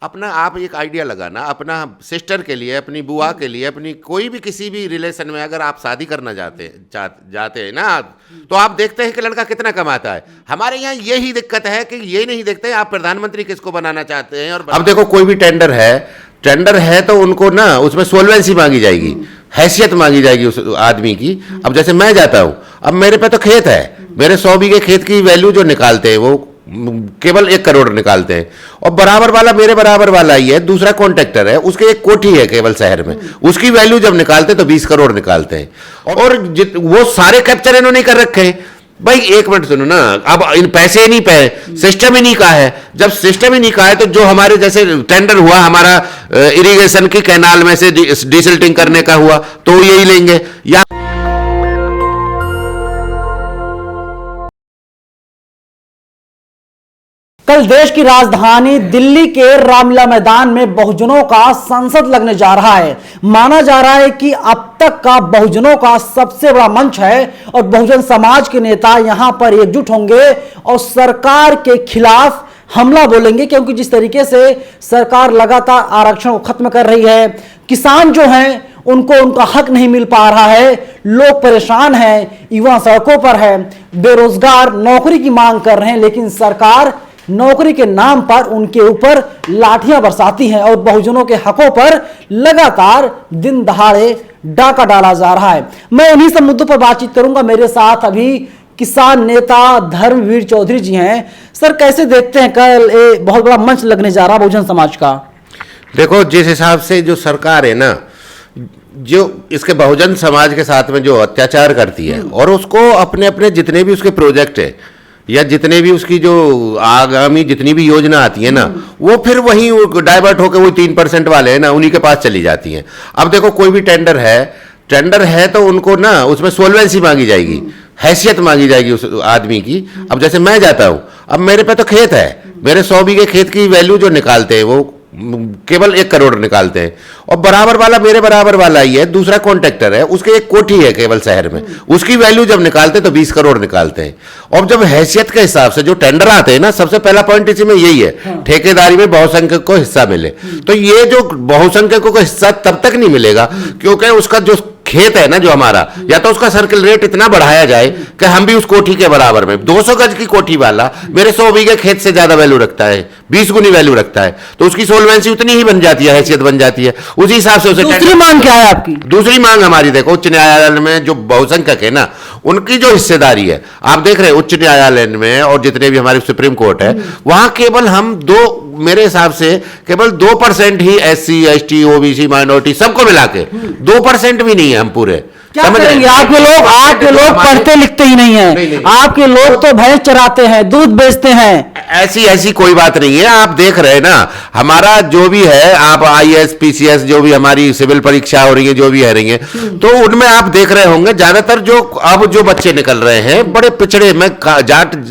अपना आप एक आइडिया लगाना, अपना सिस्टर के लिए, अपनी बुआ के लिए, अपनी कोई भी किसी भी रिलेशन में अगर आप शादी करना जाते हैं ना, तो आप देखते हैं कि लड़का कितना कमाता है। हमारे यहाँ यही दिक्कत है कि ये नहीं देखते आप प्रधानमंत्री किसको बनाना चाहते हैं। और अब देखो कोई भी टेंडर है तो उनको ना उसमें सोलवेंसी मांगी जाएगी, हैसियत मांगी जाएगी उस आदमी की। अब जैसे मैं जाता हूँ, अब मेरे पे तो खेत है, मेरे 100 बीघे खेत की वैल्यू जो निकालते हैं वो केवल 1 करोड़ निकालते हैं, और बराबर वाला मेरे बराबर वाला ही है, दूसरा कॉन्ट्रैक्टर है, उसके एक कोठी है केवल शहर में, उसकी वैल्यू जब निकालते तो 20 करोड़ निकालते हैं। और वो सारे कैप्चर इन्होंने कर रखे हैं। भाई एक मिनट सुनो ना, अब इन पैसे ही नहीं पे, सिस्टम ही नहीं का है। जब सिस्टम ही नहीं का है तो जो हमारे जैसे टेंडर हुआ हमारा इरिगेशन की कैनाल में से डिसल्टिंग करने का हुआ तो यही लेंगे। या कल देश की राजधानी दिल्ली के रामलीला मैदान में बहुजनों का संसद लगने जा रहा है। माना जा रहा है कि अब तक का बहुजनों का सबसे बड़ा मंच है और बहुजन समाज के नेता यहां पर एकजुट होंगे और सरकार के खिलाफ हमला बोलेंगे, क्योंकि जिस तरीके से सरकार लगातार आरक्षण को खत्म कर रही है, किसान जो हैं उनको उनका हक नहीं मिल पा रहा है, लोग परेशान हैं, युवा सड़कों पर है, बेरोजगार नौकरी की मांग कर रहे हैं, लेकिन सरकार नौकरी के नाम पर उनके ऊपर लाठियां बरसाती हैं और बहुजनों के हकों पर लगातार दिन दहाड़े डाका डाला जा रहा है। मैं उन्हीं सब मुद्दों पर बातचीत करूंगा। मेरे साथ अभी किसान नेता धर्मवीर चौधरी जी हैं। सर, कैसे देखते हैं कल ये बहुत बड़ा मंच लगने जा रहा बहुजन समाज का? देखो, जिस हिसाब से जो सरकार है ना, जो इसके बहुजन समाज के साथ में जो अत्याचार करती है और उसको अपने अपने जितने भी उसके प्रोजेक्ट है या जितने भी उसकी जो आगामी जितनी भी योजना आती है ना, वो फिर वहीं डाइवर्ट होकर वो 3% वाले हैं ना, उन्हीं के पास चली जाती हैं। अब देखो कोई भी टेंडर है तो उनको ना उसमें सोलवेंसी मांगी जाएगी, हैसियत मांगी जाएगी उस आदमी की। अब जैसे मैं जाता हूँ, अब मेरे पे तो खेत है, मेरे 100 बीघे खेत की वैल्यू जो निकालते हैं वो केवल 1 करोड़ निकालते हैं, और बराबर वाला मेरे बराबर वाला ही है, दूसरा कॉन्ट्रैक्टर है, उसके एक कोठी है केवल शहर में, उसकी वैल्यू जब निकालते तो 20 करोड़ निकालते हैं। और जब हैसियत के हिसाब से जो टेंडर आते हैं ना, सबसे पहला पॉइंट इसी में यही है, ठेकेदारी में बहुसंख्यक को हिस्सा मिले। तो ये जो बहुसंख्यकों को हिस्सा तब तक नहीं मिलेगा क्योंकि उसका जो खेत है ना जो हमारा, या तो उसका सर्किल रेट इतना बढ़ाया जाए कि हम भी उस कोठी के बराबर में, 200 गज की कोठी वाला मेरे 100 बीघे खेत से ज्यादा वैल्यू रखता है, 20 गुनी वैल्यू रखता है, तो उसकी सोलवेंसी उतनी ही बन जाती है, हैसियत बन जाती है। उसी हिसाब से उसे दूसरी मांग क्या है आपकी? दूसरी मांग हमारी, देखो उच्च न्यायालय में जो बहुसंख्यक है ना, उनकी जो हिस्सेदारी है, आप देख रहे हैं उच्च न्यायालय में और जितने भी हमारे सुप्रीम कोर्ट है, वहां केवल हम मेरे हिसाब से केवल 2% ही SC ST OBC माइनॉरिटी सबको मिला के 2% भी नहीं है हम पूरे। क्या करेंगे? आपके लोग पढ़ते लिखते ही नहीं है, आपके लोग तो भैंस चराते हैं, दूध बेचते हैं। ऐसी कोई बात नहीं है। आप देख रहे हैं ना, हमारा जो भी है, आप IAS PCS जो भी हमारी सिविल परीक्षा हो रही है, जो भी है रही है, तो उनमें आप देख रहे होंगे ज्यादातर जो बच्चे निकल रहे हैं बड़े पिछड़े, मैं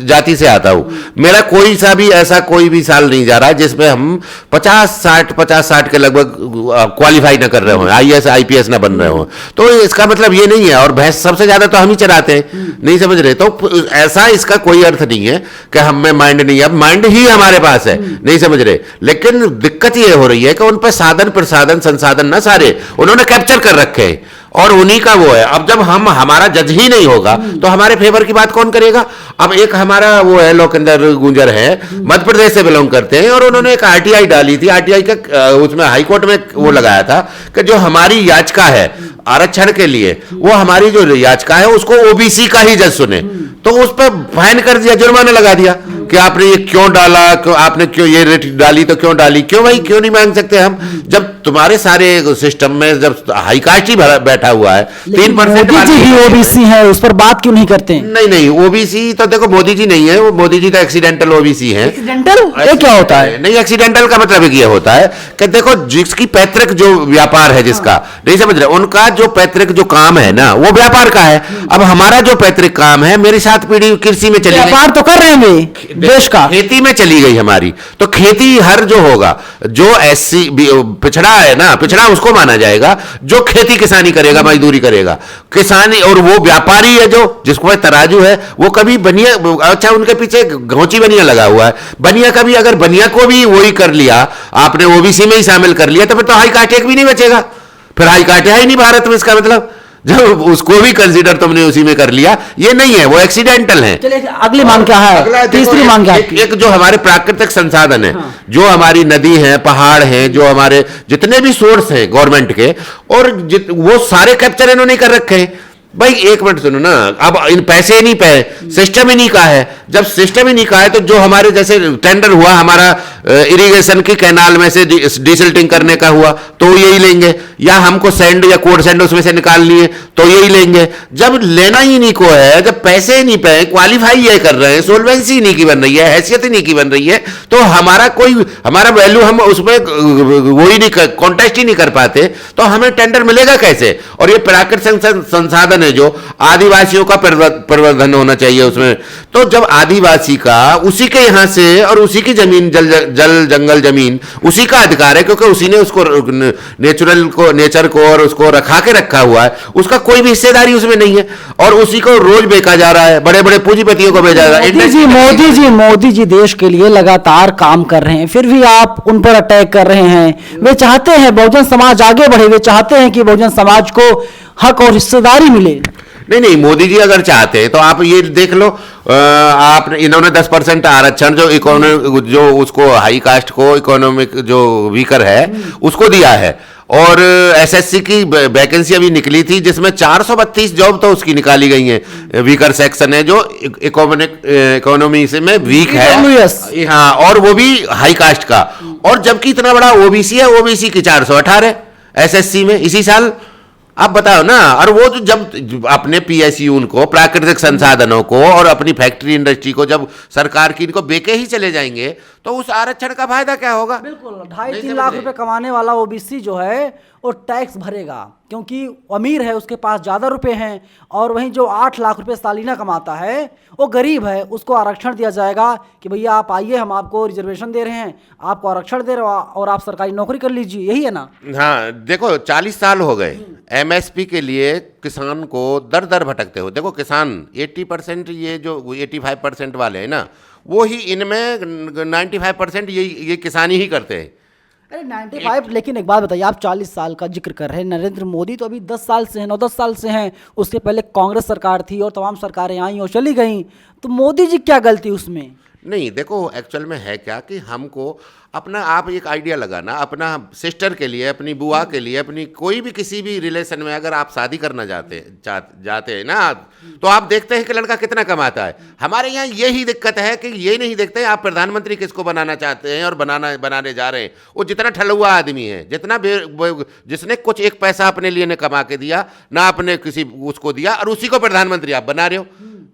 जाति से आता हूं, मेरा कोई भी साल नहीं जा रहा है जिसमें हम 50-60 के लगभग क्वालिफाई ना कर रहे हो, IAS IPS ना बन रहे हो। तो इसका मतलब ये नहीं है। और भैंस सबसे ज्यादा तो हम ही चराते हैं, नहीं समझ रहे? तो ऐसा इसका कोई अर्थ नहीं है कि हम में माइंड नहीं है, अब माइंड ही हमारे पास है, नहीं समझ रहे। लेकिन दिक्कत ये हो रही है कि उन पर साधन प्रसाधन संसाधन ना सारे उन्होंने कैप्चर कर रखे हैं और उन्हीं का वो है। अब जब हमारा जज ही नहीं होगा तो हमारे फेवर की बात कौन करेगा? अब एक हमारा वो है लोकेंद्र गुंजर है, मध्य प्रदेश से बिलोंग करते हैं, और उन्होंने एक RTI डाली थी, RTI का उसमें हाईकोर्ट में वो लगाया था कि जो हमारी याचिका है आरक्षण के लिए, वो हमारी जो याचिका है उसको OBC का ही जज सुने, तो उस पर फाइन कर दिया, जुर्माना लगा दिया कि आपने ये क्यों डाला, आपने क्यों ये रेट डाली, तो क्यों डाली, क्यों भाई, क्यों नहीं मांग सकते हम? जब तुम्हारे सारे सिस्टम में जब हाई कास्ट ही बैठा हुआ है, 3% OBC है, उस पर बात क्यों नहीं करते? नहीं, OBC तो देखो मोदी जी नहीं है, वो मोदी जी तो एक्सीडेंटल OBC है। एक्सीडेंटल ये क्या होता है? नहीं, एक्सीडेंटल का मतलब ये होता है कि देखो जिसकी पैतृक जो व्यापार है, जिसका नहीं समझ रहे, उनका जो पैतृक जो काम है ना, वो व्यापार का है। अब हमारा जो पैतृक काम है, मेरी 7 पीढ़ी कृषि में चली, व्यापार तो कर रहे हैं, देश का। खेती में चली गई हमारी, तो खेती हर जो होगा, जो एससी पिछड़ा है ना, पिछड़ा उसको माना जाएगा जो खेती किसानी करेगा, मजदूरी करेगा, किसानी। और वो व्यापारी है जो, जिसको तराजू है, वो कभी बनिया, अच्छा उनके पीछे घोंची बनिया लगा हुआ है, बनिया का भी अगर बनिया को भी वही कर लिया आपने, ओबीसी में ही शामिल कर लिया, तो फिर तो हाई कास्ट एक भी नहीं बचेगा, फिर हाई कास्ट है ही नहीं भारत में। इसका मतलब जब उसको भी कंसीडर तुमने उसी में कर लिया, ये नहीं है, वो एक्सीडेंटल है। चलिए अगली मांग क्या है, तीसरी मांग क्या है? एक जो हमारे प्राकृतिक संसाधन है, जो हमारी नदी है, पहाड़ हैं, जो हमारे जितने भी सोर्स हैं गवर्नमेंट के, और वो सारे कैप्चर इन्होंने कर रखे हैं। भाई एक मिनट सुनो ना, अब इन पैसे ही नहीं पे, सिस्टम ही नहीं का है। जब सिस्टम ही नहीं का है तो जो हमारे जैसे टेंडर हुआ हमारा इरिगेशन की कैनाल में से डिसिल्टिंग करने का हुआ, तो यही लेंगे, या हमको सैंड या कोड सैंड उसमें से निकालनी है तो यही लेंगे। जब लेना ही नहीं को है, जब पैसे ही नहीं पे, क्वालिफाई ये कर रहे हैं, सोलवेंसी ही नहीं की बन रही है, हैसियत ही नहीं की बन रही है, तो हमारा वैल्यू हम उसमें वही नहीं, कॉन्टेस्ट ही नहीं कर पाते, तो हमें टेंडर मिलेगा कैसे? और ये प्राकृतिक संसाधन है जो आदिवासियों का प्रवर्धन होना चाहिए उसमें, तो जब आदिवासी का उसी के यहां से और उसी की जमीन, जल जंगल जमीन उसी का अधिकार है, क्योंकि उसी ने उसको नेचर को और उसको रखा के रखा हुआ है, उसका कोई भी हिस्सेदारी उसमें नहीं है, और उसी को रोज बेचा जा रहा है, बड़े बड़े पूंजीपतियों को भेजा जा रहा है। मोदी जी देश के लिए लगातार काम कर रहे हैं, फिर भी आप उन पर अटैक कर रहे हैं। वे चाहते हैं बहुजन समाज आगे बढ़े, वे चाहते हैं कि बहुजन समाज को हक और हिस्सेदारी मिले। नहीं, मोदी जी अगर चाहते हैं तो आप ये देख लो, आप इन्होंने 10% आरक्षण जो उसको हाई कास्ट को, इकोनॉमिक जो वीकर है उसको दिया है, और एसएससी की वैकेंसी अभी निकली थी जिसमें 432 जॉब तो उसकी निकाली गई हैं, वीकर सेक्शन है जो इकोनॉमी से में वीक है, हाँ, और वो भी हाई कास्ट का, और जबकि इतना बड़ा ओबीसी है, ओबीसी की 418 एसएससी में इसी साल। आप बताओ ना, और वो जो जब अपने पीएसयू उनको प्राकृतिक संसाधनों को और अपनी फैक्ट्री इंडस्ट्री को जब सरकार की इनको बेके ही चले जाएंगे, तो उस आरक्षण का फायदा क्या होगा? बिल्कुल 2.5-3 लाख रुपए कमाने वाला ओबीसी जो है वो टैक्स भरेगा, क्योंकि अमीर है, उसके पास ज्यादा रुपए हैं, और वहीं जो 8 लाख रुपए सालाना कमाता है वो गरीब है, उसको आरक्षण दिया जाएगा कि भैया आप आइए, हम आपको रिजर्वेशन दे रहे हैं, आपको आरक्षण दे रहे हो और आप सरकारी नौकरी कर लीजिए, यही है ना। हाँ, देखो 40 साल हो गए एमएसपी के लिए किसान को दर दर भटकते हो। देखो किसान 80%, ये जो 85% वाले हैं ना, वो ही इनमें 95% ये किसानी ही करते हैं। अरे 95, लेकिन एक बात बताइए, आप 40 साल का जिक्र कर रहे हैं, नरेंद्र मोदी तो अभी 10 साल से हैं, 9-10 साल से हैं, उसके पहले कांग्रेस सरकार थी और तमाम सरकारें आई और चली गई, तो मोदी जी क्या गलती उसमें? नहीं, देखो एक्चुअल में है क्या कि हमको अपना, आप एक आइडिया लगाना, अपना सिस्टर के लिए, अपनी बुआ के लिए, अपनी कोई भी किसी भी रिलेशन में अगर आप शादी करना जाते हैं ना, तो आप देखते हैं कि लड़का कितना कमाता है। हमारे यहाँ यही दिक्कत है कि ये नहीं देखते आप प्रधानमंत्री किसको बनाना चाहते हैं और बनाने जा रहे हैं। वो जितना ठलुआ आदमी है, जिसने कुछ एक पैसा अपने लिए ने कमा के दिया ना, अपने किसी उसको दिया, और उसी को प्रधानमंत्री आप बना रहे हो,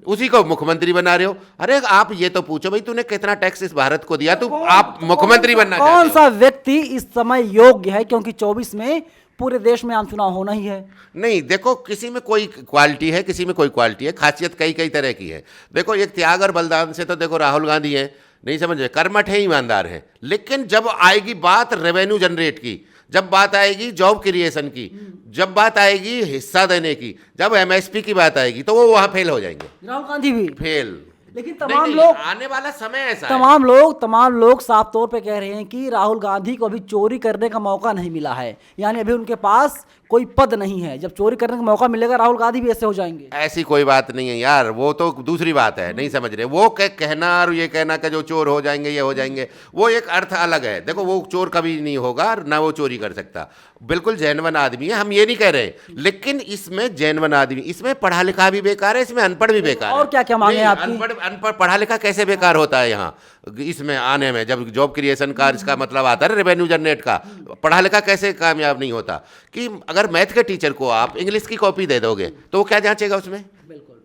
उसी को मुख्यमंत्री बना रहे हो। अरे आप ये तो पूछो भाई, तूने कितना टैक्स इस भारत को दिया, तू आप मुख्यमंत्री बनना चाहते हो? कौन सा व्यक्ति इस समय योग्य है, क्योंकि 24 में पूरे देश में आम चुनाव होना ही है। नहीं, देखो किसी में कोई क्वालिटी है, किसी में कोई क्वालिटी है, खासियत कई कई तरह की है। देखो एक त्याग और बलिदान से तो देखो राहुल गांधी है, नहीं समझ रहे, कर्मठ है, ईमानदार है, लेकिन जब आएगी बात रेवेन्यू जनरेट की, जब बात आएगी जॉब क्रिएशन की, जब बात आएगी हिस्सा देने की, जब एमएसपी की बात आएगी, तो वो वहां फेल हो जाएंगे। राहुल गांधी भी फेल। लेकिन तमाम लोग, आने वाला समय ऐसा तमाम लोग साफ तौर पे कह रहे हैं कि राहुल गांधी को अभी चोरी करने का मौका नहीं मिला है, यानी अभी उनके पास कोई पद नहीं है। जब चोरी करने का मौका मिलेगा राहुल गांधी भी ऐसे हो जाएंगे। ऐसी कोई बात नहीं है यार, वो तो दूसरी बात है, नहीं समझ रहे। वो कहना और ये कहना कि जो चोर हो जाएंगे, ये हो जाएंगे, वो एक अर्थ अलग है। देखो वो चोर कभी नहीं होगा, ना वो चोरी कर सकता, बिल्कुल जेन्युइन आदमी है, हम ये नहीं कह रहे, लेकिन इसमें जेन्युइन आदमी, इसमें पढ़ा लिखा भी बेकार है, इसमें अनपढ़ भी बेकार है। और क्या क्या मांगे आपकी? अनपढ़ पढ़ा लिखा कैसे बेकार होता है यहाँ इसमें आने में, जब जॉब क्रिएशन का इसका मतलब आता है रेवेन्यू जनरेट का, पढ़ा लिखा कैसे कामयाब नहीं होता? कि अगर मैथ के टीचर को आप इंग्लिश की कॉपी दे दोगे तो वो क्या जांचेगा उसमें? बिल्कुल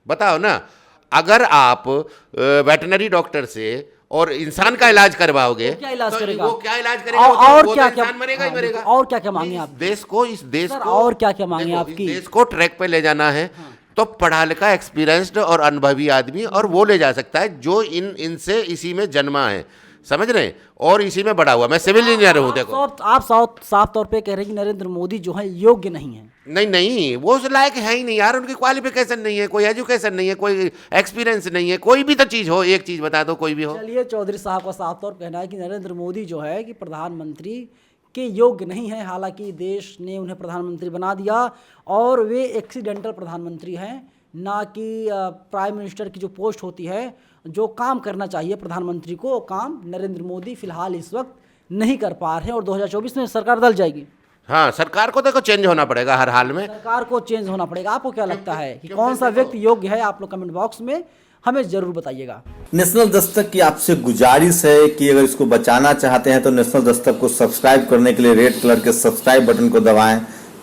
बताओ ना। अगर आप वेटनरी डॉक्टर से और इंसान का इलाज करवाओगे, क्या इलाज तो करेगा? वो क्या इलाज करेगा? और क्या क्या मरेगा ही मरेगा। और क्या क्या मांगे आप? देश को, इस देश को और क्या क्या मांगे आपकी? देश को ट्रैक पे ले जाना है। तो पढ़ा लिखा एक्सपीरियंस्ड और अनुभवी आदमी, और वो ले जा सकता है जो इनसे इसी में जन्मा है, समझ रहे हैं, और इसी में बड़ा हुआ। मैं सिविल इंजीनियर हूँ, देखो। आप साफ तौर पे कह रहे हैं कि नरेंद्र मोदी जो है योग्य नहीं है। नहीं, वो उस लायक है ही नहीं यार। उनकी क्वालिफिकेशन नहीं है, कोई एजुकेशन नहीं है, कोई एक्सपीरियंस नहीं है, कोई भी तो चीज़ हो, एक चीज़ बता दो, कोई भी हो। चलिए, चौधरी साहब का साफ तौर कहना है कि नरेंद्र मोदी जो है कि प्रधानमंत्री के योग्य नहीं है। हालांकि देश ने उन्हें प्रधानमंत्री बना दिया और वे एक्सीडेंटल प्रधानमंत्री हैं, ना कि प्राइम मिनिस्टर की जो पोस्ट होती है, जो काम करना चाहिए प्रधानमंत्री को, काम नरेंद्र मोदी फिलहाल इस वक्त नहीं कर पा रहे हैं। और 2024 में सरकार बदल जाएगी। हाँ, सरकार को देखो चेंज होना पड़ेगा हर हाल में। सरकार को चेंज होना पड़ेगा। आपको क्या लगता है कि कौन सा व्यक्ति योग्य है? आप लोग कमेंट बॉक्स में हमें जरूर बताइएगा। नेशनल दस्तक की आपसे गुजारिश है कि अगर इसको बचाना चाहते हैं तो नेशनल दस्तक को सब्सक्राइब करने के लिए रेड कलर के सब्सक्राइब बटन को दबाएं,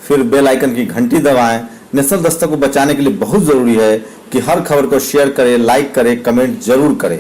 फिर बेल आइकन की घंटी दबाएं। नेशनल दस्तक को बचाने के लिए बहुत जरूरी है कि हर खबर को शेयर करें, लाइक करें, कमेंट जरूर करें।